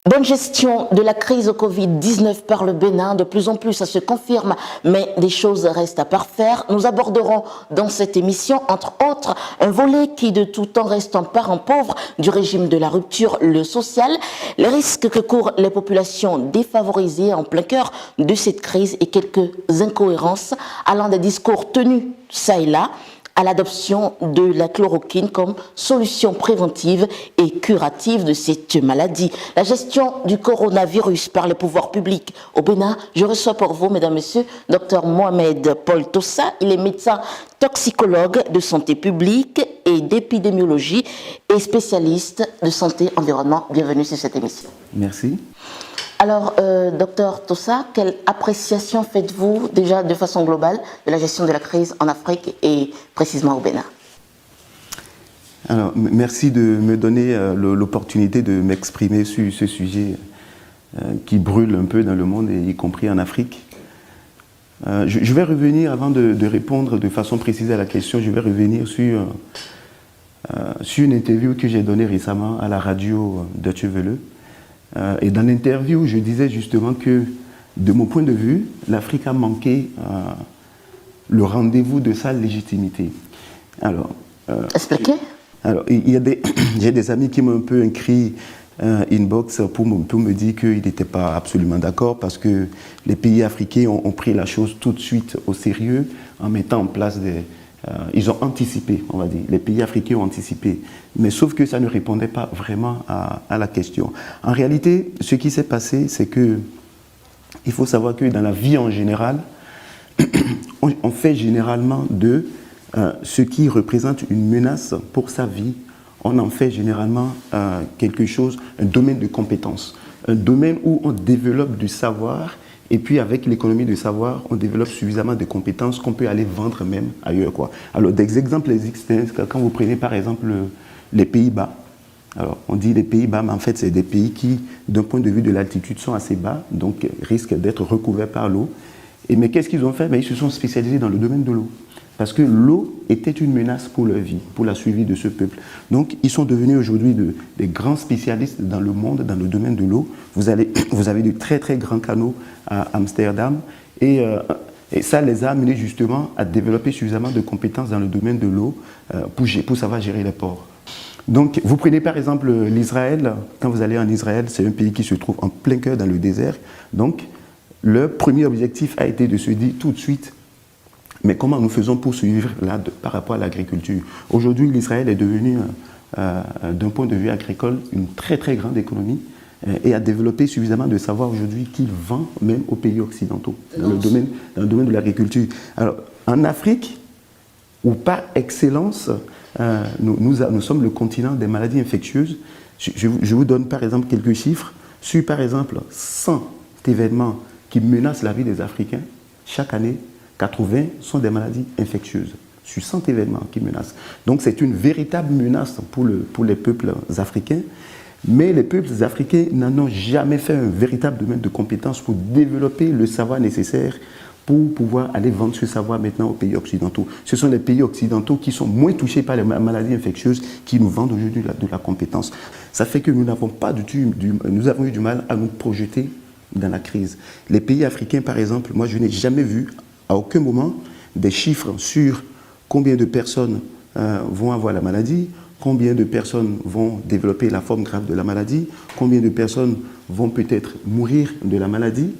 Bonne gestion de la crise au Covid-19 par le Bénin, de plus en plus ça se confirme, mais des choses restent à parfaire. Nous aborderons dans cette émission, entre autres, un volet qui de tout temps reste un parent pauvre du régime de la rupture, le social, les risques que courent les populations défavorisées en plein cœur de cette crise et quelques incohérences allant des discours tenus ça et là, à l'adoption de la chloroquine comme solution préventive et curative de cette maladie. La gestion du coronavirus par les pouvoirs publics au Bénin. Je reçois pour vous, mesdames, messieurs, Dr Mohamed Paul Tossa. Il est médecin toxicologue de santé publique et d'épidémiologie et spécialiste de santé environnement. Bienvenue sur cette émission. Merci. Alors, docteur Tossa, quelle appréciation faites-vous déjà de façon globale de la gestion de la crise en Afrique et précisément au Bénin? Alors, merci de me donner l'opportunité de m'exprimer sur ce sujet qui brûle un peu dans le monde, y compris en Afrique. Je vais revenir, avant de répondre de façon précise à la question, je vais revenir sur une interview que j'ai donnée récemment à la radio Deutsche Welle. Et dans l'interview, je disais justement que, de mon point de vue, l'Afrique a manqué le rendez-vous de sa légitimité. Alors, expliquez. Alors, j'ai des amis qui m'ont un peu écrit inbox pour me dire qu'ils n'étaient pas absolument d'accord parce que les pays africains ont pris la chose tout de suite au sérieux en mettant en place ils ont anticipé, on va dire. Les pays africains ont anticipé. Mais sauf que ça ne répondait pas vraiment à la question. En réalité, ce qui s'est passé, c'est que il faut savoir que dans la vie en général, on fait généralement de ce qui représente une menace pour sa vie, on en fait généralement quelque chose, un domaine de compétence. Un domaine où on développe du savoir. Et puis avec l'économie de savoir, on développe suffisamment de compétences qu'on peut aller vendre même ailleurs, quoi. Alors des exemples existent, quand vous prenez par exemple les Pays-Bas. Alors on dit les Pays-Bas, mais en fait c'est des pays qui, d'un point de vue de l'altitude, sont assez bas, donc risquent d'être recouverts par l'eau. Mais qu'est-ce qu'ils ont fait? Ils se sont spécialisés dans le domaine de l'eau. Parce que l'eau était une menace pour leur vie, pour la survie de ce peuple. Donc, ils sont devenus aujourd'hui des grands spécialistes dans le monde, dans le domaine de l'eau. Vous avez de très, très grands canaux à Amsterdam. Et ça les a amenés justement à développer suffisamment de compétences dans le domaine de l'eau pour savoir gérer les ports. Donc, vous prenez par exemple l'Israël. Quand vous allez en Israël, c'est un pays qui se trouve en plein cœur dans le désert. Donc, leur premier objectif a été de se dire tout de suite, mais comment nous faisons pour survivre là par rapport à l'agriculture? Aujourd'hui, l'Israël est devenu, d'un point de vue agricole, une très très grande économie et a développé suffisamment de savoir aujourd'hui qu'il vend même aux pays occidentaux dans le domaine de l'agriculture. Alors, en Afrique, ou par excellence, nous sommes le continent des maladies infectieuses. Je vous donne par exemple quelques chiffres. Sur par exemple 100 événements qui menacent la vie des Africains, chaque année, 80 sont des maladies infectieuses, sur 100 événements qui menacent. Donc c'est une véritable menace pour les peuples africains, mais les peuples africains n'en ont jamais fait un véritable domaine de compétence pour développer le savoir nécessaire pour pouvoir aller vendre ce savoir maintenant aux pays occidentaux. Ce sont les pays occidentaux qui sont moins touchés par les maladies infectieuses qui nous vendent aujourd'hui de la compétence. Ça fait que nous avons eu du mal à nous projeter dans la crise. Les pays africains, par exemple, moi je n'ai jamais vu à aucun moment des chiffres sur combien de personnes vont avoir la maladie, combien de personnes vont développer la forme grave de la maladie, combien de personnes vont peut-être mourir de la maladie.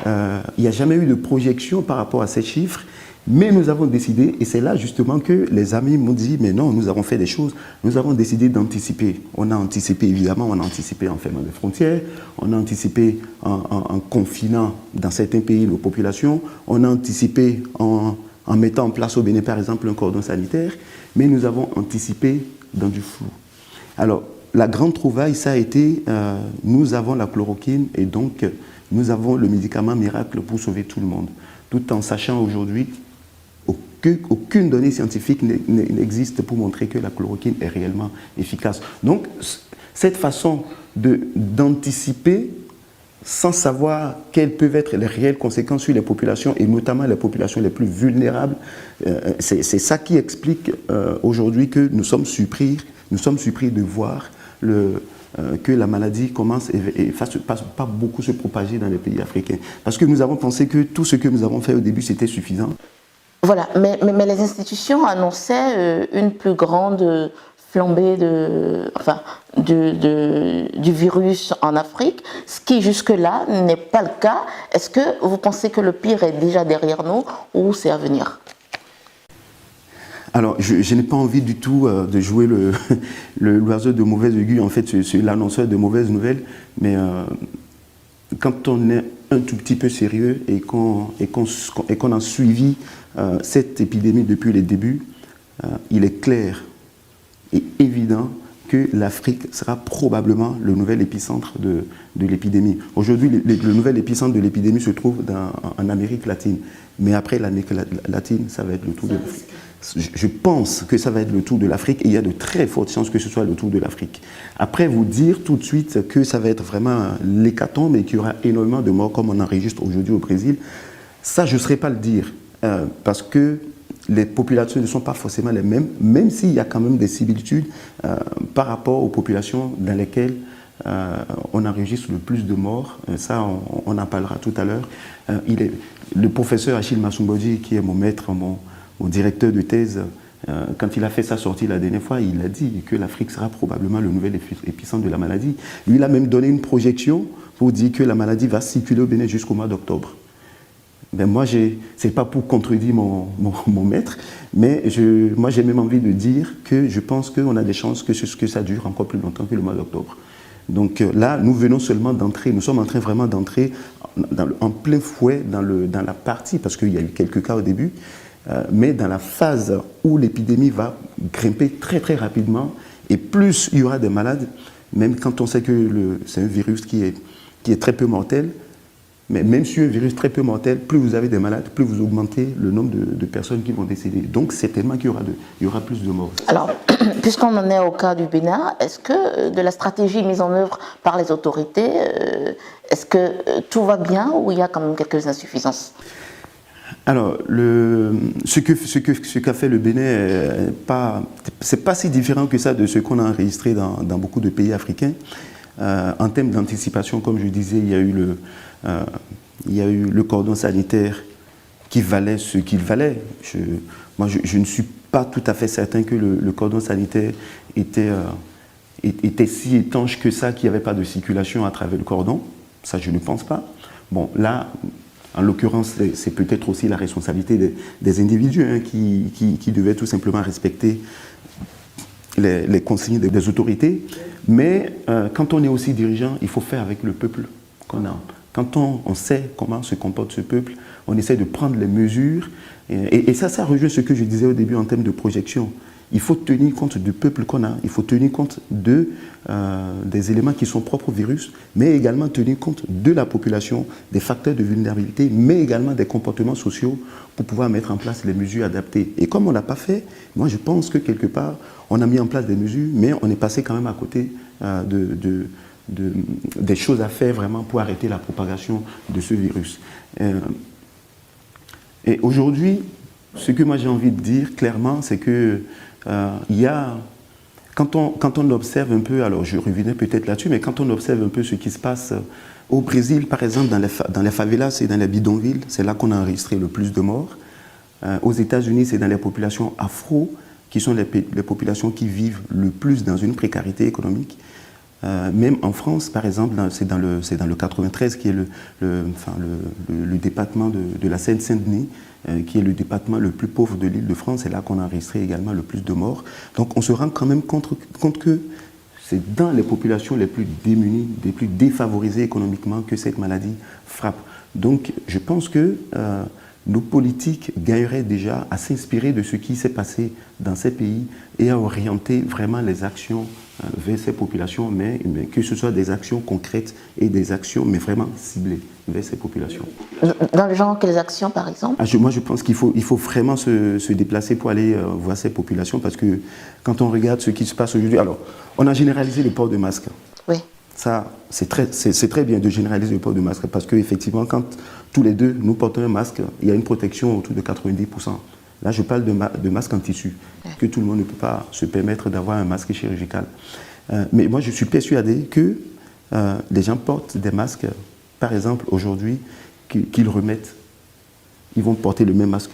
Il n'y a jamais eu de projection par rapport à ces chiffres, mais nous avons décidé, et c'est là justement que les amis m'ont dit, mais non, nous avons fait des choses, nous avons décidé d'anticiper. On a anticipé évidemment, on a anticipé en fermant les frontières, on a anticipé en confinant dans certains pays nos populations, on a anticipé en mettant en place au Bénin par exemple un cordon sanitaire, mais nous avons anticipé dans du flou. Alors, la grande trouvaille, ça a été, nous avons la chloroquine et donc nous avons le médicament miracle pour sauver tout le monde. Tout en sachant aujourd'hui qu'aucune donnée scientifique n'existe pour montrer que la chloroquine est réellement efficace. Donc, cette façon d'anticiper sans savoir quelles peuvent être les réelles conséquences sur les populations, et notamment les populations les plus vulnérables, c'est ça qui explique aujourd'hui que nous sommes surpris de voir que la maladie commence et fasse pas beaucoup se propager dans les pays africains. Parce que nous avons pensé que tout ce que nous avons fait au début, c'était suffisant. Voilà, mais les institutions annonçaient une plus grande flambée du virus en Afrique, ce qui jusque-là n'est pas le cas. Est-ce que vous pensez que le pire est déjà derrière nous ou c'est à venir? Alors, je n'ai pas envie du tout de jouer l'oiseau de mauvaise augure, en fait, l'annonceur de mauvaises nouvelles, mais quand on est un tout petit peu sérieux et qu'on a suivi cette épidémie depuis les débuts, il est clair et évident que l'Afrique sera probablement le nouvel épicentre de l'épidémie. Aujourd'hui, le nouvel épicentre de l'épidémie se trouve en Amérique latine, mais après l'Amérique latine, ça va être le tour de l'Afrique. Je pense que ça va être le tour de l'Afrique et il y a de très fortes chances que ce soit le tour de l'Afrique. Après, vous dire tout de suite que ça va être vraiment l'hécatombe et qu'il y aura énormément de morts comme on enregistre aujourd'hui au Brésil, ça, je ne saurais pas le dire parce que les populations ne sont pas forcément les mêmes, même s'il y a quand même des similitudes par rapport aux populations dans lesquelles on enregistre le plus de morts. Ça, on en parlera tout à l'heure. Le professeur Achille Massoumboji, qui est mon maître, mon directeur de thèse, quand il a fait sa sortie la dernière fois, il a dit que l'Afrique sera probablement le nouvel épicentre de la maladie. Lui, il a même donné une projection pour dire que la maladie va circuler au Bénin jusqu'au mois d'octobre. Ben moi, ce n'est pas pour contredire mon maître, mais moi j'ai même envie de dire que je pense qu'on a des chances que ça dure encore plus longtemps que le mois d'octobre. Donc là, nous venons seulement d'entrer, nous sommes en train vraiment d'entrer en plein fouet dans la partie, parce qu'il y a eu quelques cas au début, mais dans la phase où l'épidémie va grimper très très rapidement, et plus il y aura des malades, même quand on sait que c'est un virus qui est très peu mortel, mais même sur un virus très peu mortel, plus vous avez des malades, plus vous augmentez le nombre de personnes qui vont décéder. Donc certainement qu'il y aura plus de morts. Alors, puisqu'on en est au cas du Bénin, est-ce que de la stratégie mise en œuvre par les autorités, est-ce que tout va bien ou il y a quand même quelques insuffisances? Alors, ce qu'a fait le Bénin, c'est pas si différent que ça de ce qu'on a enregistré dans beaucoup de pays africains. En termes d'anticipation, comme je disais, il y a eu le cordon sanitaire qui valait ce qu'il valait. Je ne suis pas tout à fait certain que le cordon sanitaire était si étanche que ça, qu'il n'y avait pas de circulation à travers le cordon. Ça, je ne pense pas. Bon, là, en l'occurrence, c'est peut-être aussi la responsabilité des individus qui devaient tout simplement respecter les consignes des autorités. Mais quand on est aussi dirigeant, il faut faire avec le peuple qu'on a. Quand on sait comment se comporte ce peuple, on essaie de prendre les mesures. Et ça rejoint ce que je disais au début en termes de projection. Il faut tenir compte du peuple qu'on a, il faut tenir compte des éléments qui sont propres au virus, mais également tenir compte de la population, des facteurs de vulnérabilité, mais également des comportements sociaux pour pouvoir mettre en place les mesures adaptées. Et comme on ne l'a pas fait, moi je pense que quelque part, on a mis en place des mesures, mais on est passé quand même à côté des choses à faire vraiment pour arrêter la propagation de ce virus. Et aujourd'hui, ce que moi j'ai envie de dire clairement, c'est que quand on observe un peu, alors je reviendrai peut-être là-dessus, mais quand on observe un peu ce qui se passe au Brésil, par exemple, dans les favelas et dans les bidonvilles, c'est là qu'on a enregistré le plus de morts. Aux États-Unis, c'est dans les populations afro, qui sont les populations qui vivent le plus dans une précarité économique. Même en France, par exemple, c'est dans le 93, qui est le département de la Seine-Saint-Denis, qui est le département le plus pauvre de l'Île-de-France. C'est là qu'on a enregistré également le plus de morts. Donc on se rend quand même compte que c'est dans les populations les plus démunies, les plus défavorisées économiquement que cette maladie frappe. Donc je pense que nos politiques gagneraient déjà à s'inspirer de ce qui s'est passé dans ces pays et à orienter vraiment les actions vers ces populations, mais que ce soit des actions concrètes et des actions, mais vraiment ciblées vers ces populations. Dans le genre, quelles actions, par exemple? Moi, je pense qu'il faut vraiment se déplacer pour aller voir ces populations, parce que quand on regarde ce qui se passe aujourd'hui, alors, on a généralisé le port de masque. Oui. Ça, c'est très bien de généraliser le port de masque, parce qu'effectivement, quand tous les deux, nous portons un masque, il y a une protection autour de 90%. Là, je parle de masque en tissu, que tout le monde ne peut pas se permettre d'avoir un masque chirurgical. Mais moi, je suis persuadé que les gens portent des masques, par exemple, aujourd'hui, qu'ils remettent. Ils vont porter le même masque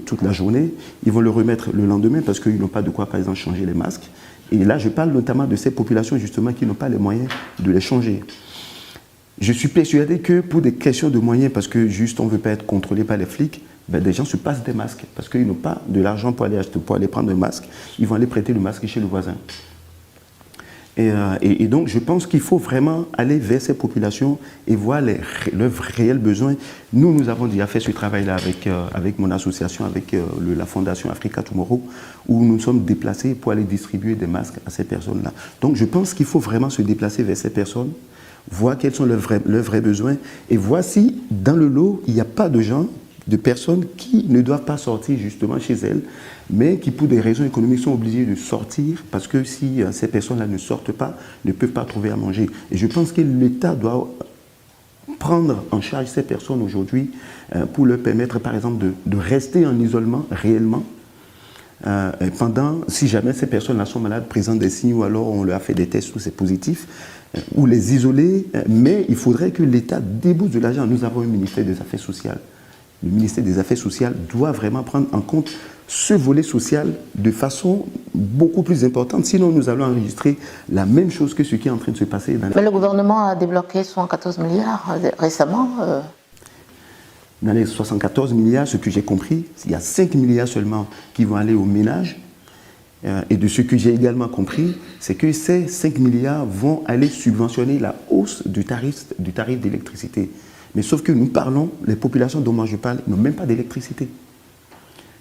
toute la journée, ils vont le remettre le lendemain parce qu'ils n'ont pas de quoi, par exemple, changer les masques. Et là, je parle notamment de ces populations, justement, qui n'ont pas les moyens de les changer. Je suis persuadé que pour des questions de moyens, parce que juste on ne veut pas être contrôlé par les flics, ben, des gens se passent des masques parce qu'ils n'ont pas de l'argent pour aller acheter, pour aller prendre un masque. Ils vont aller prêter le masque chez le voisin. Et donc, je pense qu'il faut vraiment aller vers ces populations et voir leurs réels besoins. Nous avons déjà fait ce travail-là avec mon association, avec la Fondation Africa Tomorrow, où nous nous sommes déplacés pour aller distribuer des masques à ces personnes-là. Donc, je pense qu'il faut vraiment se déplacer vers ces personnes, voir quels sont leurs vrais besoins et voir si, dans le lot, il n'y a pas de personnes qui ne doivent pas sortir justement chez elles, mais qui pour des raisons économiques sont obligées de sortir parce que si ces personnes-là ne sortent pas, ne peuvent pas trouver à manger. Et je pense que l'État doit prendre en charge ces personnes aujourd'hui pour leur permettre par exemple de rester en isolement réellement si jamais ces personnes-là sont malades, présentent des signes ou alors on leur a fait des tests où c'est positif, ou les isoler, mais il faudrait que l'État débourse de l'argent. Nous avons un ministère des Affaires sociales. Le ministère des Affaires sociales doit vraiment prendre en compte ce volet social de façon beaucoup plus importante. Sinon, nous allons enregistrer la même chose que ce qui est en train de se passer. Mais le gouvernement a débloqué 74 milliards récemment. Dans les 74 milliards, ce que j'ai compris, il y a 5 milliards seulement qui vont aller aux ménages. Et de ce que j'ai également compris, c'est que ces 5 milliards vont aller subventionner la hausse du tarif d'électricité. Mais sauf que nous parlons, les populations dont moi je parle n'ont même pas d'électricité.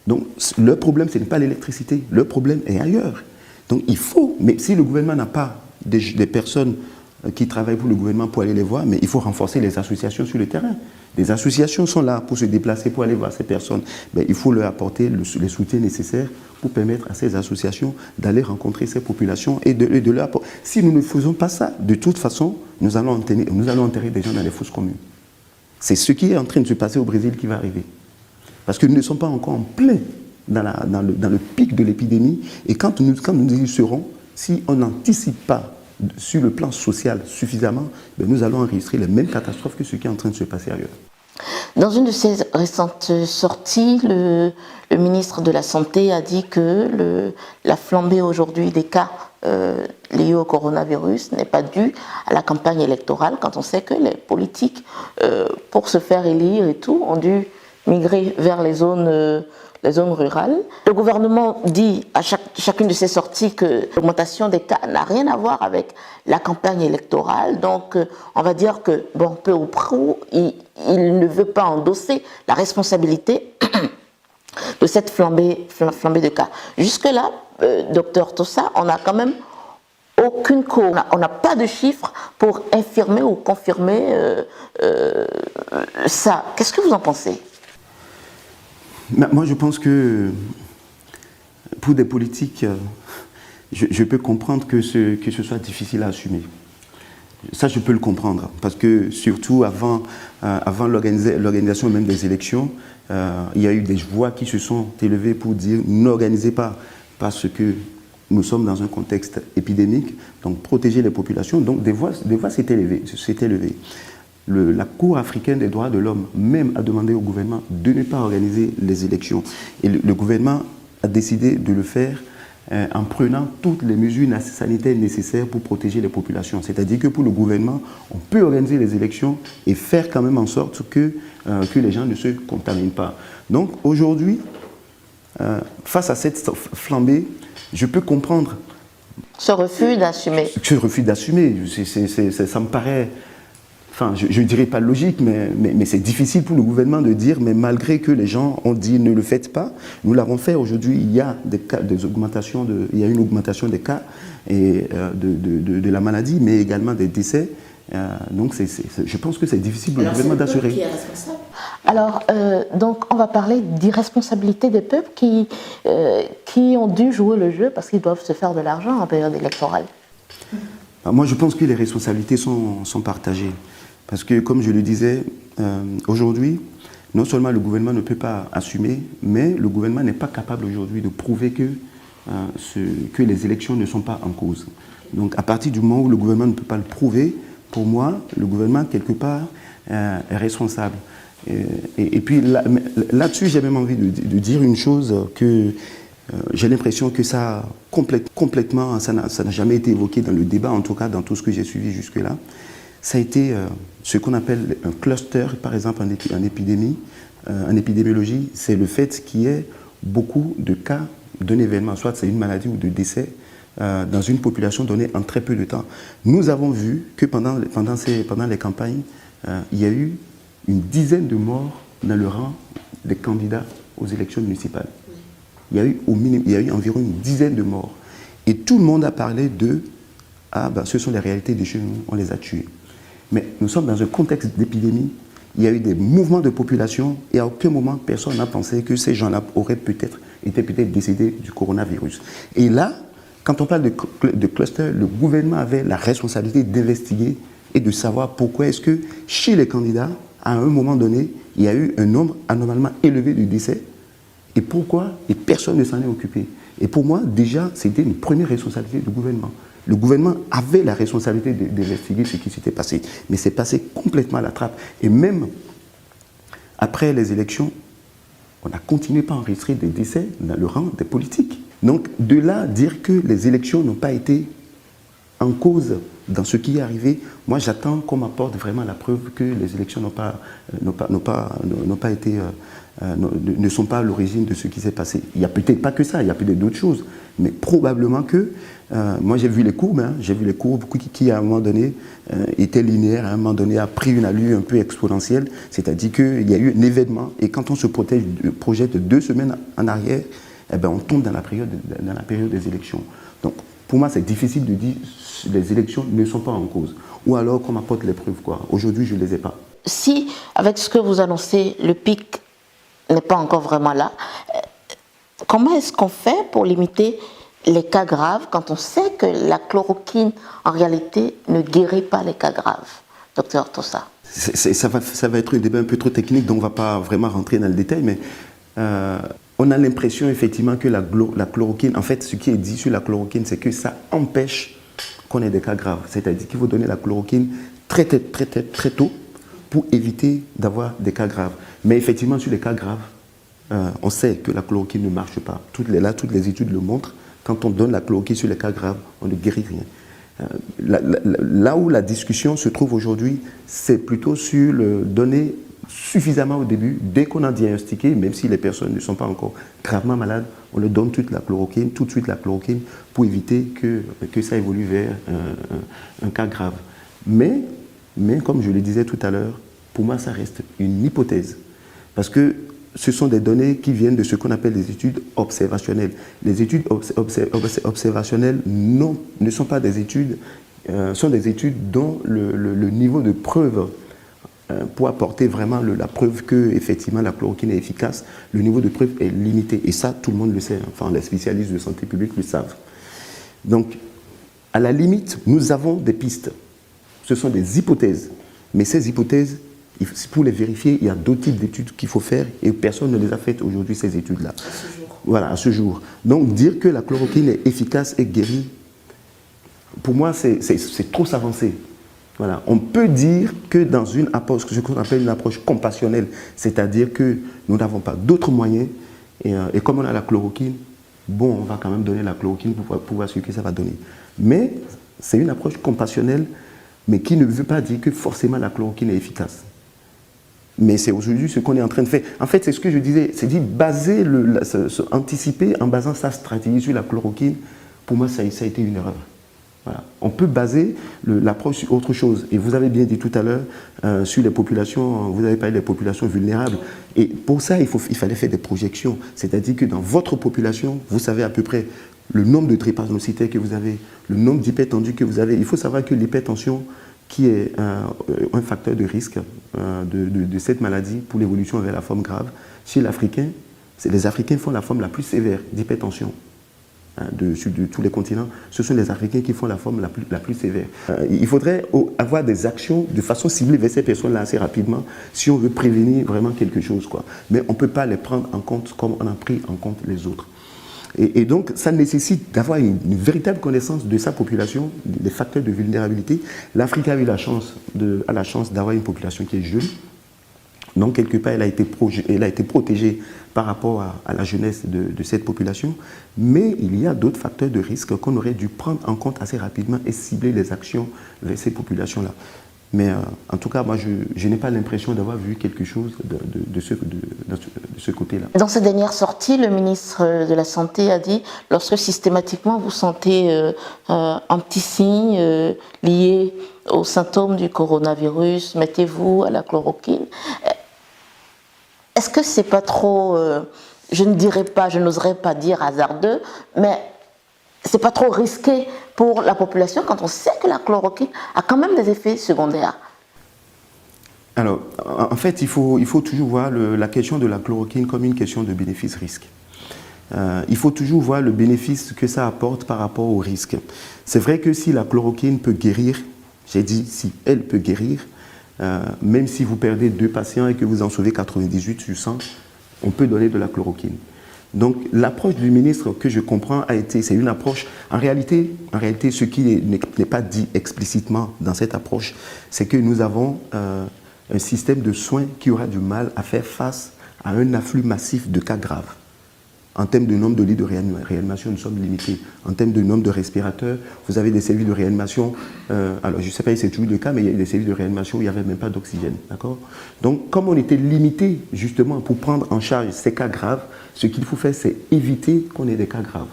Donc le problème, ce n'est pas l'électricité, le problème est ailleurs. Donc il faut, mais si le gouvernement n'a pas des personnes qui travaillent pour le gouvernement pour aller les voir, mais il faut renforcer les associations sur le terrain. Les associations sont là pour se déplacer, pour aller voir ces personnes. Mais il faut leur apporter les soutiens nécessaires pour permettre à ces associations d'aller rencontrer ces populations et de leur apporter. Si nous ne faisons pas ça, de toute façon, nous allons enterrer des gens dans les fosses communes. C'est ce qui est en train de se passer au Brésil qui va arriver. Parce que nous ne sommes pas encore en plein dans le pic de l'épidémie. Et quand nous y serons, si on n'anticipe pas sur le plan social suffisamment, ben nous allons enregistrer les mêmes catastrophes que ce qui est en train de se passer ailleurs. Dans une de ses récentes sorties, le ministre de la Santé a dit que la flambée aujourd'hui des cas liés au coronavirus n'est pas due à la campagne électorale, quand on sait que les politiques, pour se faire élire et tout, ont dû migrer vers les zones rurales. Le gouvernement dit à chacune de ses sorties que l'augmentation des cas n'a rien à voir avec la campagne électorale. Donc, on va dire que, bon, peu ou prou, il ne veut pas endosser la responsabilité de cette flambée de cas. Jusque-là, docteur Tossa, on n'a quand même aucune cause. On n'a pas de chiffres pour infirmer ou confirmer ça. Qu'est-ce que vous en pensez ? Moi, je pense que pour des politiques, je peux comprendre que ce soit difficile à assumer. Ça, je peux le comprendre, parce que surtout avant l'organisation même des élections, il y a eu des voix qui se sont élevées pour dire « n'organisez pas » parce que nous sommes dans un contexte épidémique, donc protéger les populations. Donc des voix s'étaient levées. La Cour africaine des droits de l'homme même a demandé au gouvernement de ne pas organiser les élections. Et le gouvernement a décidé de le faire en prenant toutes les mesures sanitaires nécessaires pour protéger les populations. C'est-à-dire que pour le gouvernement, on peut organiser les élections et faire quand même en sorte que les gens ne se contaminent pas. Donc aujourd'hui, face à cette flambée, je peux comprendre ce refus d'assumer. Ce refus d'assumer, ça me paraît... Enfin, je ne dirais pas logique, mais c'est difficile pour le gouvernement de dire, mais malgré que les gens ont dit ne le faites pas, nous l'avons fait. Aujourd'hui, il y a une augmentation des cas et de la maladie, mais également des décès. Donc, je pense que c'est difficile pour le gouvernement d'assurer. Qui est responsable ? Alors, donc, on va parler d'irresponsabilité des peuples qui ont dû jouer le jeu parce qu'ils doivent se faire de l'argent en période électorale. Moi, je pense que les responsabilités sont partagées. Parce que, comme je le disais, aujourd'hui, non seulement le gouvernement ne peut pas assumer, mais le gouvernement n'est pas capable aujourd'hui de prouver que que les élections ne sont pas en cause. Donc à partir du moment où le gouvernement ne peut pas le prouver, pour moi, le gouvernement, quelque part, est responsable. Et puis là-dessus, j'ai même envie de dire une chose que j'ai l'impression que ça, complètement, ça n'a jamais été évoqué dans le débat, en tout cas dans tout ce que j'ai suivi jusque-là. Ça a été ce qu'on appelle un cluster, par exemple en épidémie, en épidémiologie, c'est le fait qu'il y ait beaucoup de cas d'un événement, soit c'est une maladie ou de décès, dans une population donnée en très peu de temps. Nous avons vu que pendant les campagnes, il y a eu une dizaine de morts dans le rang des candidats aux élections municipales. Il y a eu environ une dizaine de morts. Et tout le monde a parlé de « Ah, ben, ce sont les réalités de chez nous, on les a tués ». Mais nous sommes dans un contexte d'épidémie. Il y a eu des mouvements de population et à aucun moment, personne n'a pensé que ces gens-là auraient été décédés du coronavirus. Et là, quand on parle de cluster, le gouvernement avait la responsabilité d'investiguer et de savoir pourquoi est-ce que chez les candidats, à un moment donné, il y a eu un nombre anormalement élevé de décès. Et pourquoi? Et personne ne s'en est occupé. Et pour moi, déjà, c'était une première responsabilité du gouvernement. Le gouvernement avait la responsabilité d'investiguer ce qui s'était passé. Mais c'est passé complètement à la trappe. Et même après les élections, on a continué par enregistrer des décès dans le rang des politiques. Donc, de là, dire que les élections n'ont pas été en cause dans ce qui est arrivé, moi j'attends qu'on m'apporte vraiment la preuve que les élections ne sont pas à l'origine de ce qui s'est passé. Il n'y a peut-être pas que ça, il y a peut-être d'autres choses, mais probablement que, moi j'ai vu les courbes, qui à un moment donné étaient linéaires, à un moment donné a pris une allure un peu exponentielle, c'est-à-dire qu'il y a eu un événement, et quand on se projette 2 semaines en arrière, eh ben, on tombe dans la période des élections. Donc, pour moi, c'est difficile de dire que les élections ne sont pas en cause. Ou alors qu'on m'apporte les preuves, quoi. Aujourd'hui, je ne les ai pas. Si, avec ce que vous annoncez, le pic n'est pas encore vraiment là, comment est-ce qu'on fait pour limiter les cas graves quand on sait que la chloroquine, en réalité, ne guérit pas les cas graves, docteur Tossa? Ça va être un débat un peu trop technique, donc on ne va pas vraiment rentrer dans le détail, mais on a l'impression effectivement que la chloroquine, en fait, ce qui est dit sur la chloroquine, c'est que ça empêche qu'on ait des cas graves. C'est-à-dire qu'il faut donner la chloroquine très tôt pour éviter d'avoir des cas graves. Mais effectivement, sur les cas graves, on sait que la chloroquine ne marche pas. Toutes les études le montrent. Quand on donne la chloroquine sur les cas graves, on ne guérit rien. Là où la discussion se trouve aujourd'hui, c'est plutôt sur le donner suffisamment au début, dès qu'on a diagnostiqué, même si les personnes ne sont pas encore gravement malades, on leur donne tout de suite la chloroquine, pour éviter que ça évolue vers un cas grave. Mais comme je le disais tout à l'heure, pour moi, ça reste une hypothèse. Parce que ce sont des données qui viennent de ce qu'on appelle des études observationnelles. Les études observationnelles ne sont pas des études, sont des études dont le niveau de preuve pour apporter vraiment la preuve que effectivement la chloroquine est efficace, le niveau de preuve est limité. Et ça, tout le monde le sait. Enfin, les spécialistes de santé publique le savent. Donc, à la limite, nous avons des pistes. Ce sont des hypothèses. Mais ces hypothèses, pour les vérifier, il y a d'autres types d'études qu'il faut faire et personne ne les a faites aujourd'hui, ces études-là. Voilà, à ce jour. Donc, dire que la chloroquine est efficace et guérit, pour moi, c'est trop s'avancer. Voilà. On peut dire que dans une approche, ce qu'on appelle une approche compassionnelle, c'est-à-dire que nous n'avons pas d'autres moyens, et comme on a la chloroquine, bon, on va quand même donner la chloroquine pour voir ce que ça va donner. Mais c'est une approche compassionnelle, mais qui ne veut pas dire que forcément la chloroquine est efficace. Mais c'est aujourd'hui ce qu'on est en train de faire. En fait, c'est ce que je disais, c'est dire anticiper en basant sa stratégie sur la chloroquine, pour moi, ça a été une erreur. Voilà. On peut baser l'approche sur autre chose. Et vous avez bien dit tout à l'heure, sur les populations, vous avez parlé des populations vulnérables. Et pour ça, il fallait faire des projections. C'est-à-dire que dans votre population, vous savez à peu près le nombre de drépanocytaires que vous avez, le nombre d'hypertendus que vous avez. Il faut savoir que l'hypertension, qui est un facteur de risque de cette maladie pour l'évolution vers la forme grave, chez l'Africain, les Africains font la forme la plus sévère d'hypertension. De tous les continents, ce sont les Africains qui font la forme la plus sévère. Il faudrait avoir des actions de façon ciblée vers ces personnes-là assez rapidement si on veut prévenir vraiment quelque chose, quoi. Mais on ne peut pas les prendre en compte comme on a pris en compte les autres. Et donc, ça nécessite d'avoir une véritable connaissance de sa population, des facteurs de vulnérabilité. L'Afrique a eu la chance d'avoir une population qui est jeune. Donc, quelque part, elle a été protégée par rapport à la jeunesse de cette population. Mais il y a d'autres facteurs de risque qu'on aurait dû prendre en compte assez rapidement et cibler les actions vers ces populations-là. Mais en tout cas, moi, je n'ai pas l'impression d'avoir vu quelque chose de ce côté-là. Dans sa dernière sortie, le ministre de la Santé a dit « Lorsque systématiquement vous sentez un petit signe lié aux symptômes du coronavirus, mettez-vous à la chloroquine ». Est-ce que c'est pas trop, je n'oserais pas dire hasardeux, mais c'est pas trop risqué pour la population quand on sait que la chloroquine a quand même des effets secondaires? Alors, en fait, il faut toujours voir la question de la chloroquine comme une question de bénéfice-risque. Il faut toujours voir le bénéfice que ça apporte par rapport au risque. C'est vrai que si la chloroquine peut guérir, j'ai dit si elle peut guérir, même si vous perdez 2 patients et que vous en sauvez 98 sur 100, on peut donner de la chloroquine. Donc l'approche du ministre que je comprends c'est une approche, en réalité ce qui n'est pas dit explicitement dans cette approche, c'est que nous avons un système de soins qui aura du mal à faire face à un afflux massif de cas graves. En termes de nombre de lits de réanimation, nous sommes limités. En termes de nombre de respirateurs, vous avez des services de réanimation. Alors, je ne sais pas si c'est toujours le cas, mais il y a des services de réanimation où il n'y avait même pas d'oxygène. D'accord ? Donc, comme on était limité, justement, pour prendre en charge ces cas graves, ce qu'il faut faire, c'est éviter qu'on ait des cas graves.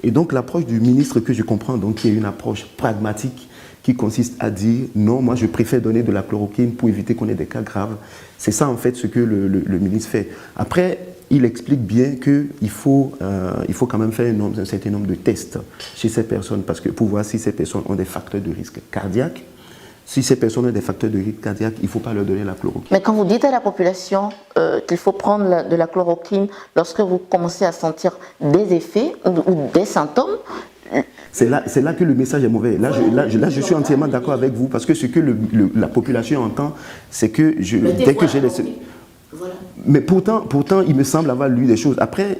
Et donc, l'approche du ministre que je comprends, donc, qui est une approche pragmatique, qui consiste à dire non, moi je préfère donner de la chloroquine pour éviter qu'on ait des cas graves. C'est ça, en fait, ce que le ministre fait. Après, il explique bien qu'il faut quand même faire un certain nombre de tests chez ces personnes parce que pour voir si ces personnes ont des facteurs de risque cardiaque. Si ces personnes ont des facteurs de risque cardiaque, il ne faut pas leur donner la chloroquine. Mais quand vous dites à la population qu'il faut prendre de la chloroquine lorsque vous commencez à sentir des effets ou des symptômes, c'est là que le message est mauvais. Là, je suis entièrement d'accord avec vous parce que ce que la population entend, c'est que dès que j'ai les... Voilà. Mais pourtant, il me semble avoir lu des choses. Après,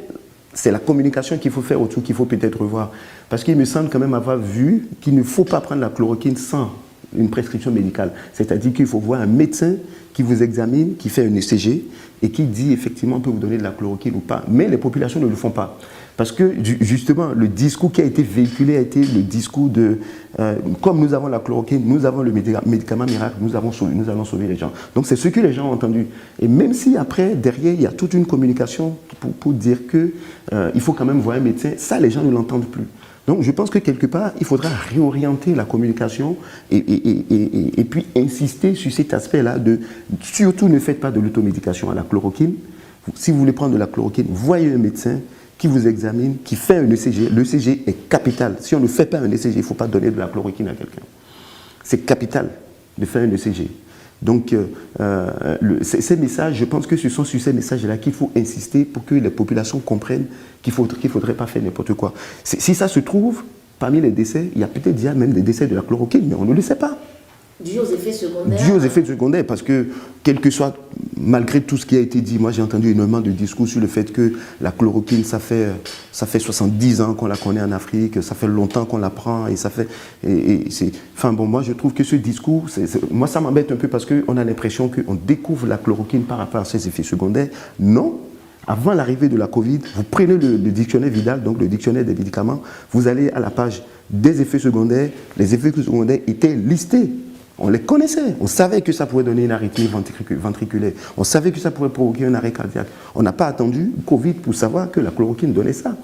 c'est la communication qu'il faut faire autour, qu'il faut peut-être revoir. Parce qu'il me semble quand même avoir vu qu'il ne faut pas prendre la chloroquine sans une prescription médicale. C'est-à-dire qu'il faut voir un médecin qui vous examine, qui fait un ECG et qui dit effectivement on peut vous donner de la chloroquine ou pas. Mais les populations ne le font pas. Parce que justement, le discours qui a été véhiculé a été le discours de comme nous avons la chloroquine, nous avons le médicament miracle, nous allons sauver les gens. Donc c'est ce que les gens ont entendu. Et même si après, derrière, il y a toute une communication pour dire qu'il faut quand même voir un médecin, ça les gens ne l'entendent plus. Donc je pense que quelque part, il faudra réorienter la communication et puis insister sur cet aspect-là de surtout ne faites pas de l'automédication à la chloroquine. Si vous voulez prendre de la chloroquine, voyez un médecin qui vous examine, qui fait un ECG. L'ECG est capital. Si on ne fait pas un ECG, il ne faut pas donner de la chloroquine à quelqu'un. C'est capital de faire un ECG. Donc, ces messages, je pense que ce sont sur ces messages-là qu'il faut insister pour que les populations comprennent qu'il ne faudrait pas faire n'importe quoi. Si ça se trouve, parmi les décès, il y a peut-être déjà même des décès de la chloroquine, mais on ne le sait pas. Dû aux effets secondaires. Dû aux effets secondaires, parce que, quel que soit, malgré tout ce qui a été dit, moi j'ai entendu énormément de discours sur le fait que la chloroquine, ça fait 70 ans qu'on la connaît en Afrique, ça fait longtemps qu'on la prend, et ça fait... Enfin bon, moi je trouve que ce discours, moi ça m'embête un peu parce qu'on a l'impression qu'on découvre la chloroquine par rapport à ses effets secondaires. Non. Avant l'arrivée de la Covid, vous prenez le dictionnaire Vidal, donc le dictionnaire des médicaments, vous allez à la page des effets secondaires, les effets secondaires étaient listés. On les connaissait, on savait que ça pouvait donner une arythmie ventriculaire, on savait que ça pourrait provoquer un arrêt cardiaque. On n'a pas attendu Covid pour savoir que la chloroquine donnait ça.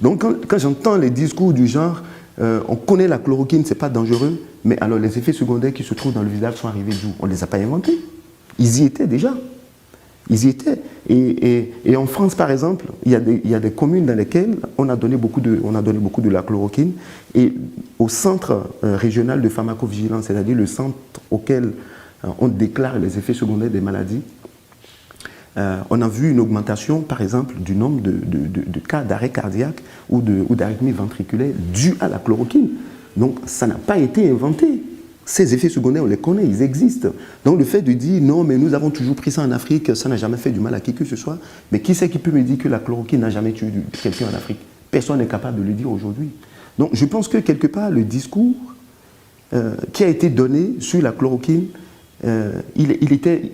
Donc quand j'entends les discours du genre, on connaît la chloroquine, c'est pas dangereux, mais alors les effets secondaires qui se trouvent dans le visage sont arrivés d'où? On ne les a pas inventés. Ils y étaient déjà. Ils y étaient. Et en France, par exemple, il y a des communes dans lesquelles on a donné beaucoup de la chloroquine. Et au centre régional de pharmacovigilance, c'est-à-dire le centre auquel on déclare les effets secondaires des maladies, on a vu une augmentation, par exemple, du nombre de cas d'arrêt cardiaque ou d'arythmie ventriculaire due à la chloroquine. Donc, ça n'a pas été inventé. Ces effets secondaires, on les connaît, ils existent. Donc le fait de dire non, mais nous avons toujours pris ça en Afrique, ça n'a jamais fait du mal à qui que ce soit, mais qui c'est qui peut me dire que la chloroquine n'a jamais tué quelqu'un en Afrique? Personne n'est capable de le dire aujourd'hui. Donc je pense que quelque part, le discours qui a été donné sur la chloroquine, il était...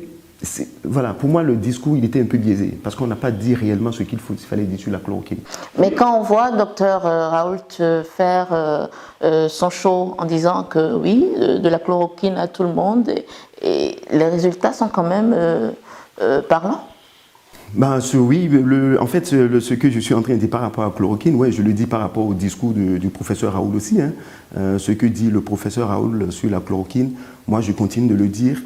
Voilà, pour moi, le discours, il était un peu biaisé, parce qu'on n'a pas dit réellement ce qu'il fallait dire sur la chloroquine. Mais quand on voit Dr Raoult faire son show en disant que oui, de la chloroquine à tout le monde, et les résultats sont quand même parlants. Ben, oui, en fait, ce que je suis en train de dire par rapport à la chloroquine, ouais, je le dis par rapport au discours du professeur Raoult aussi. Hein. Ce que dit le professeur Raoult sur la chloroquine, moi, je continue de le dire.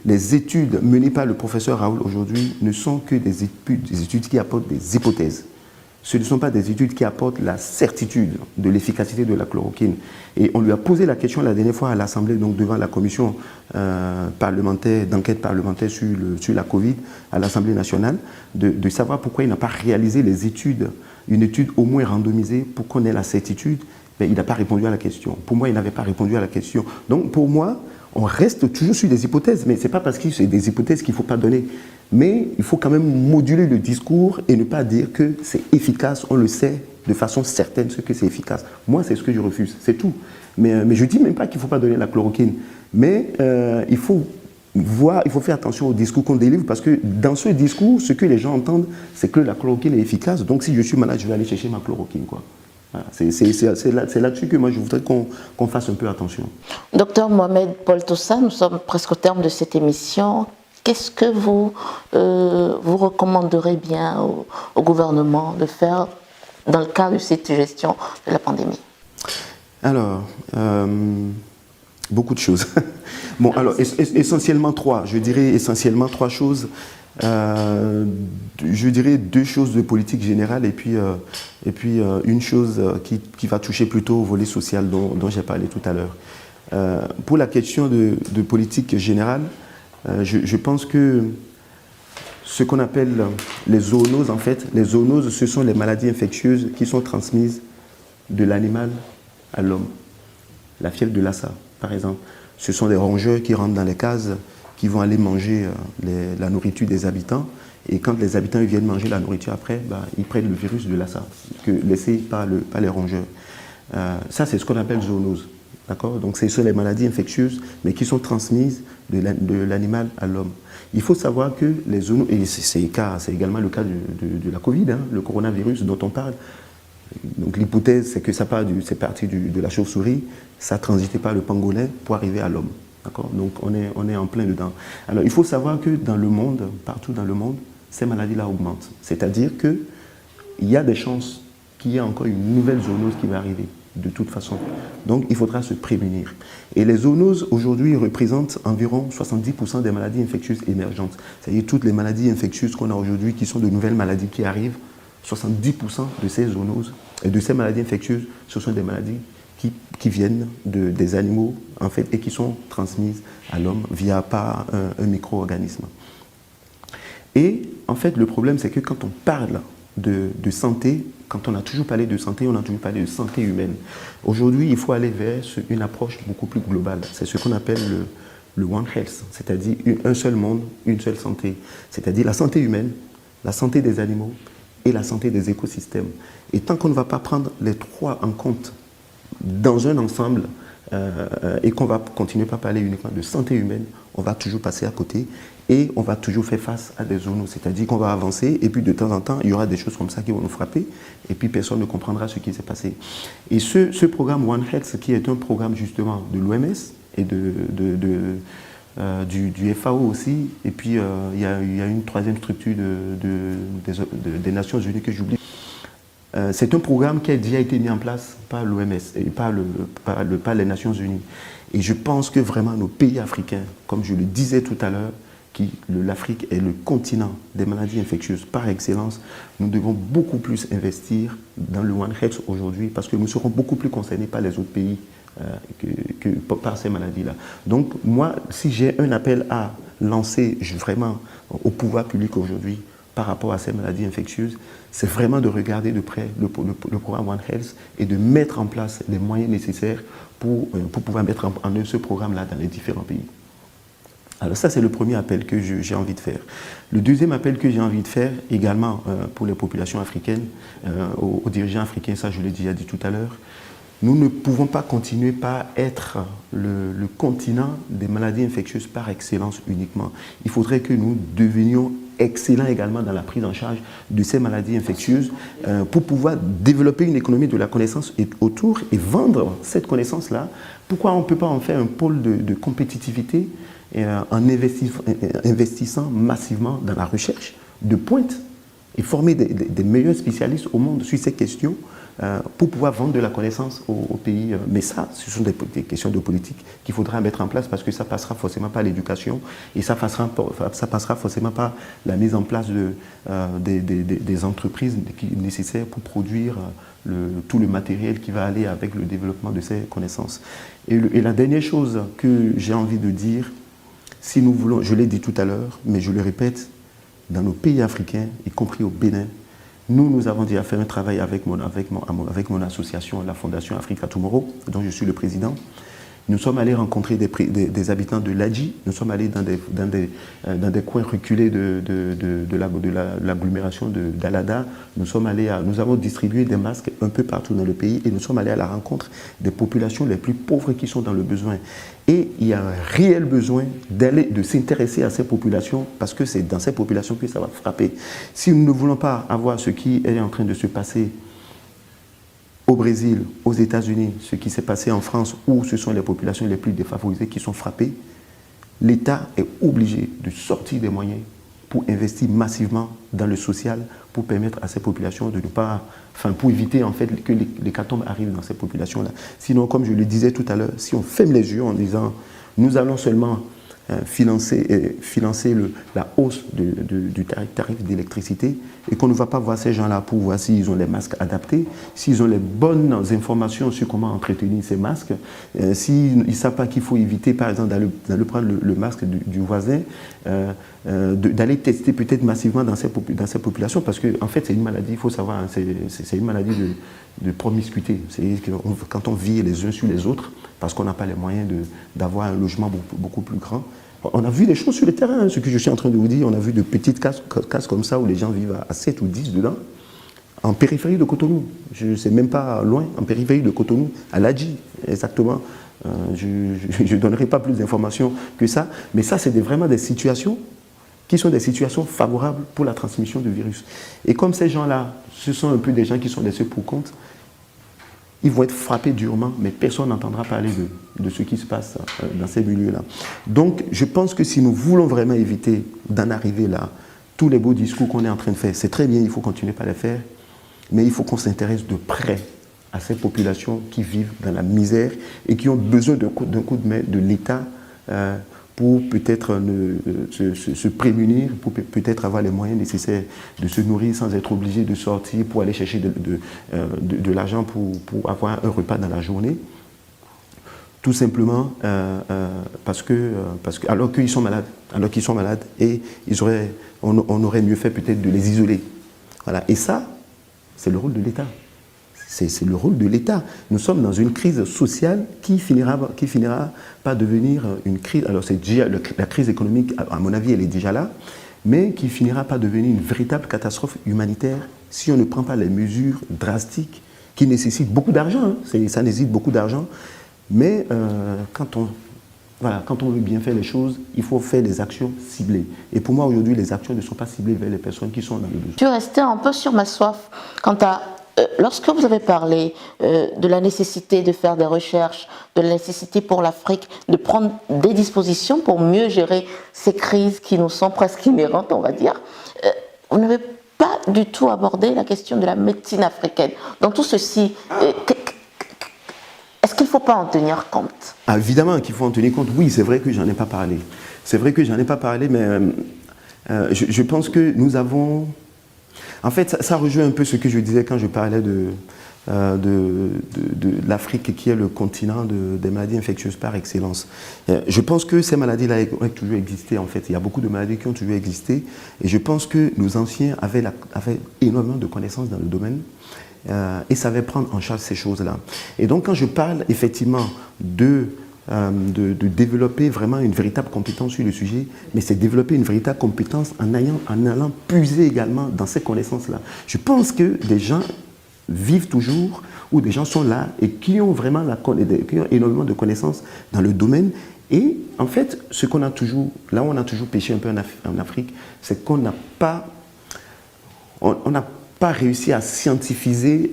Les études menées par le professeur Raoult aujourd'hui ne sont que des études qui apportent des hypothèses. Ce ne sont pas des études qui apportent la certitude de l'efficacité de la chloroquine. Et on lui a posé la question la dernière fois à l'Assemblée, donc devant la commission parlementaire, d'enquête parlementaire sur la Covid à l'Assemblée nationale, de savoir pourquoi il n'a pas réalisé les études, une étude au moins randomisée pour qu'on ait la certitude. Mais il n'a pas répondu à la question. Pour moi, il n'avait pas répondu à la question. Donc pour moi, on reste toujours sur des hypothèses, mais ce n'est pas parce que c'est des hypothèses qu'il ne faut pas donner. Mais il faut quand même moduler le discours et ne pas dire que c'est efficace, on le sait de façon certaine ce que c'est efficace. Moi, c'est ce que je refuse, c'est tout. Mais je ne dis même pas qu'il ne faut pas donner la chloroquine. Mais il faut faire attention au discours qu'on délivre, parce que dans ce discours, ce que les gens entendent, c'est que la chloroquine est efficace. Donc si je suis malade, je vais aller chercher ma chloroquine, quoi. Voilà, c'est là-dessus que moi je voudrais qu'on fasse un peu attention. Docteur Mohamed Paul Tossa, nous sommes presque au terme de cette émission. Qu'est-ce que vous recommanderez bien au gouvernement de faire dans le cadre de cette gestion de la pandémie? Alors, beaucoup de choses. Bon, alors essentiellement trois. Je dirais essentiellement trois choses. Je dirais deux choses de politique générale et puis une chose qui va toucher plutôt au volet social dont j'ai parlé tout à l'heure. Pour la question de politique générale, je pense que ce qu'on appelle les zoonoses, en fait, les zoonoses, ce sont les maladies infectieuses qui sont transmises de l'animal à l'homme. La fièvre de Lassa, par exemple. Ce sont des rongeurs qui rentrent dans les cases, qui vont aller manger la nourriture des habitants. Et quand les habitants viennent manger la nourriture après, ils prennent le virus de Lassa, laissé par les rongeurs. Ça, c'est ce qu'on appelle zoonose. Donc, ce sont les maladies infectieuses, mais qui sont transmises de l'animal à l'homme. Il faut savoir que les zoonoses, et c'est également le cas de la Covid, hein, le coronavirus dont on parle. Donc l'hypothèse, c'est que c'est parti de la chauve-souris, ça a transité par le pangolin pour arriver à l'homme. Donc on est en plein dedans. Alors il faut savoir que dans le monde, partout dans le monde, ces maladies-là augmentent. C'est-à-dire qu'il y a des chances qu'il y ait encore une nouvelle zoonose qui va arriver, de toute façon. Donc il faudra se prémunir. Et les zoonoses, aujourd'hui, représentent environ 70% des maladies infectieuses émergentes. C'est-à-dire toutes les maladies infectieuses qu'on a aujourd'hui, qui sont de nouvelles maladies qui arrivent, 70% de ces zoonoses et de ces maladies infectieuses, ce sont des maladies qui viennent des animaux, en fait, et qui sont transmises à l'homme par un micro-organisme. Et en fait, le problème, c'est que quand on parle de santé, quand on a toujours parlé de santé, on a toujours parlé de santé humaine. Aujourd'hui, il faut aller vers une approche beaucoup plus globale. C'est ce qu'on appelle le One Health, c'est-à-dire un seul monde, une seule santé. C'est-à-dire la santé humaine, la santé des animaux et la santé des écosystèmes. Et tant qu'on ne va pas prendre les trois en compte dans un ensemble et qu'on va continuer par parler uniquement de santé humaine, on va toujours passer à côté et on va toujours faire face à des zoonoses. C'est-à-dire qu'on va avancer et puis de temps en temps, il y aura des choses comme ça qui vont nous frapper et puis personne ne comprendra ce qui s'est passé. Et ce programme One Health, qui est un programme justement de l'OMS et du FAO aussi, et puis il y a une troisième structure des Nations Unies que j'oublie. C'est un programme qui a déjà été mis en place par l'OMS et par les Nations Unies. Et je pense que vraiment nos pays africains, comme je le disais tout à l'heure, l'Afrique est le continent des maladies infectieuses par excellence, nous devons beaucoup plus investir dans le One Health aujourd'hui parce que nous serons beaucoup plus concernés par les autres pays par ces maladies-là. Donc moi, si j'ai un appel à lancer vraiment au pouvoir public aujourd'hui par rapport à ces maladies infectieuses, c'est vraiment de regarder de près le programme One Health et de mettre en place les moyens nécessaires pour pouvoir mettre en œuvre ce programme-là dans les différents pays. Alors ça, c'est le premier appel que j'ai envie de faire. Le deuxième appel que j'ai envie de faire également pour les populations africaines, aux dirigeants africains, ça je l'ai déjà dit tout à l'heure, nous ne pouvons pas continuer par être le continent des maladies infectieuses par excellence uniquement. Il faudrait que nous devenions excellents également dans la prise en charge de ces maladies infectieuses pour pouvoir développer une économie de la connaissance autour et vendre cette connaissance-là. Pourquoi on ne peut pas en faire un pôle de compétitivité en investissant massivement dans la recherche de pointe et former des meilleurs spécialistes au monde sur ces questions pour pouvoir vendre de la connaissance au pays. Mais ça, ce sont des questions de politique qu'il faudra mettre en place parce que ça passera forcément par l'éducation et ça passera forcément par la mise en place des entreprises nécessaires pour produire tout le matériel qui va aller avec le développement de ces connaissances. Et la dernière chose que j'ai envie de dire, si nous voulons, je l'ai dit tout à l'heure, mais je le répète, dans nos pays africains, y compris au Bénin, nous avons déjà fait un travail avec mon association, la Fondation Africa Tomorrow, dont je suis le président. Nous sommes allés rencontrer des habitants de l'Adji, nous sommes allés dans des coins reculés de l'agglomération d'Alada, nous avons distribué des masques un peu partout dans le pays et nous sommes allés à la rencontre des populations les plus pauvres qui sont dans le besoin. Et il y a un réel besoin de s'intéresser à ces populations parce que c'est dans ces populations que ça va frapper. Si nous ne voulons pas avoir ce qui est en train de se passer au Brésil, aux États-Unis, ce qui s'est passé en France, où ce sont les populations les plus défavorisées qui sont frappées, l'État est obligé de sortir des moyens pour investir massivement dans le social, pour permettre à ces populations de ne pas, pour éviter en fait que l'hécatombe arrive dans ces populations-là. Sinon, comme je le disais tout à l'heure, si on ferme les yeux en disant nous allons seulement financer la hausse du tarif d'électricité et qu'on ne va pas voir ces gens-là pour voir s'ils ont les masques adaptés, s'ils ont les bonnes informations sur comment entretenir ces masques, s'ils ne savent pas qu'il faut éviter par exemple d'aller prendre le masque du voisin, d'aller tester peut-être massivement dans ces populations parce qu'en fait c'est une maladie, il faut savoir, c'est une maladie de promiscuité. C'est quand on vit les uns sur les autres parce qu'on n'a pas les moyens d'avoir un logement beaucoup plus grand. On a vu des choses sur le terrain, ce que je suis en train de vous dire, on a vu de petites cases comme ça où les gens vivent à 7 ou 10 dedans, en périphérie de Cotonou. Je ne sais même pas loin, en périphérie de Cotonou, à l'Adji, exactement. Je ne donnerai pas plus d'informations que ça, mais ça c'est vraiment des situations qui sont des situations favorables pour la transmission du virus. Et comme ces gens-là, ce sont un peu des gens qui sont laissés pour compte, ils vont être frappés durement, mais personne n'entendra parler de ce qui se passe dans ces milieux-là. Donc, je pense que si nous voulons vraiment éviter d'en arriver là, tous les beaux discours qu'on est en train de faire, c'est très bien, il faut continuer par les faire, mais il faut qu'on s'intéresse de près à ces populations qui vivent dans la misère et qui ont besoin d'un coup de main de l'État pour peut-être se prémunir, pour peut-être avoir les moyens nécessaires de se nourrir sans être obligé de sortir pour aller chercher de l'argent pour avoir un repas dans la journée. Tout simplement parce que alors qu'ils sont malades, et on aurait mieux fait peut-être de les isoler. Voilà. Et ça, c'est le rôle de l'État. C'est le rôle de l'État. Nous sommes dans une crise sociale qui finira par devenir une crise. Alors c'est déjà la crise économique, à mon avis, elle est déjà là, mais qui finira par devenir une véritable catastrophe humanitaire si on ne prend pas les mesures drastiques qui nécessitent beaucoup d'argent. Ça nécessite beaucoup d'argent, mais quand on veut bien faire les choses, il faut faire des actions ciblées. Et pour moi, aujourd'hui, les actions ne sont pas ciblées vers les personnes qui sont dans le besoin. Je restais un peu sur ma soif quant à... Lorsque vous avez parlé de la nécessité de faire des recherches, de la nécessité pour l'Afrique de prendre des dispositions pour mieux gérer ces crises qui nous sont presque inhérentes, on va dire, vous n'avez pas du tout abordé la question de la médecine africaine. Dans tout ceci, est-ce qu'il ne faut pas en tenir compte? Évidemment qu'il faut en tenir compte. Oui, c'est vrai que j'en ai pas parlé. C'est vrai que j'en ai pas parlé, mais je pense que nous avons... En fait, ça rejoint un peu ce que je disais quand je parlais de l'Afrique qui est le continent des maladies infectieuses par excellence. Je pense que ces maladies-là ont toujours existé en fait. Il y a beaucoup de maladies qui ont toujours existé et je pense que nos anciens avaient énormément de connaissances dans le domaine et savaient prendre en charge ces choses-là. Et donc quand je parle effectivement de de développer vraiment une véritable compétence sur le sujet, mais c'est développer une véritable compétence en allant puiser également dans ces connaissances-là. Je pense que des gens vivent toujours, ou des gens sont là et qui ont vraiment qui ont énormément de connaissances dans le domaine. Et en fait, ce qu'on a toujours, là où on a toujours péché un peu en Afrique, c'est qu'on n'a pas, on n'a pas réussi à scientifiser,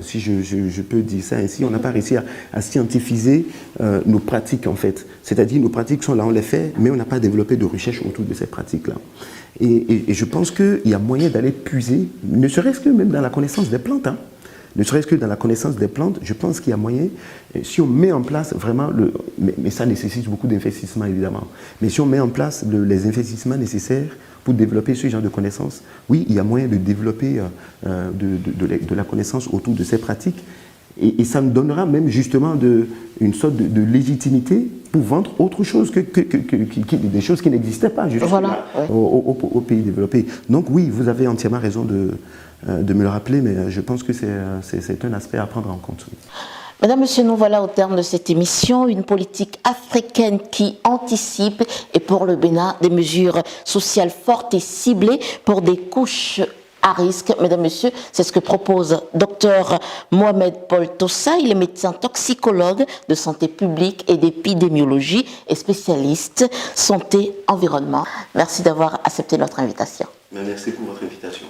si je peux dire ça ainsi, on n'a pas réussi à scientifiser nos pratiques en fait. C'est-à-dire nos pratiques sont là, on les fait, mais on n'a pas développé de recherche autour de ces pratiques-là. Et je pense qu'il y a moyen d'aller puiser, ne serait-ce que même dans la connaissance des plantes, hein. Ne serait-ce que dans la connaissance des plantes, je pense qu'il y a moyen, si on met en place vraiment, mais ça nécessite beaucoup d'investissements évidemment, mais si on met en place les investissements nécessaires pour développer ce genre de connaissances, oui, il y a moyen de développer de la connaissance autour de ces pratiques et ça nous donnera même justement une sorte de légitimité pour vendre autre chose des choses qui n'existaient pas justement voilà, ouais. Aux pays développés. Donc oui, vous avez entièrement raison de me le rappeler, mais je pense que c'est un aspect à prendre en compte. Oui. Mesdames, Messieurs, nous voilà au terme de cette émission. Une politique africaine qui anticipe et pour le Bénin, des mesures sociales fortes et ciblées pour des couches à risque. Mesdames, Messieurs, c'est ce que propose Dr Mohamed Paul Tossa. Il est médecin toxicologue de santé publique et d'épidémiologie et spécialiste santé-environnement. Merci d'avoir accepté notre invitation. Merci pour votre invitation.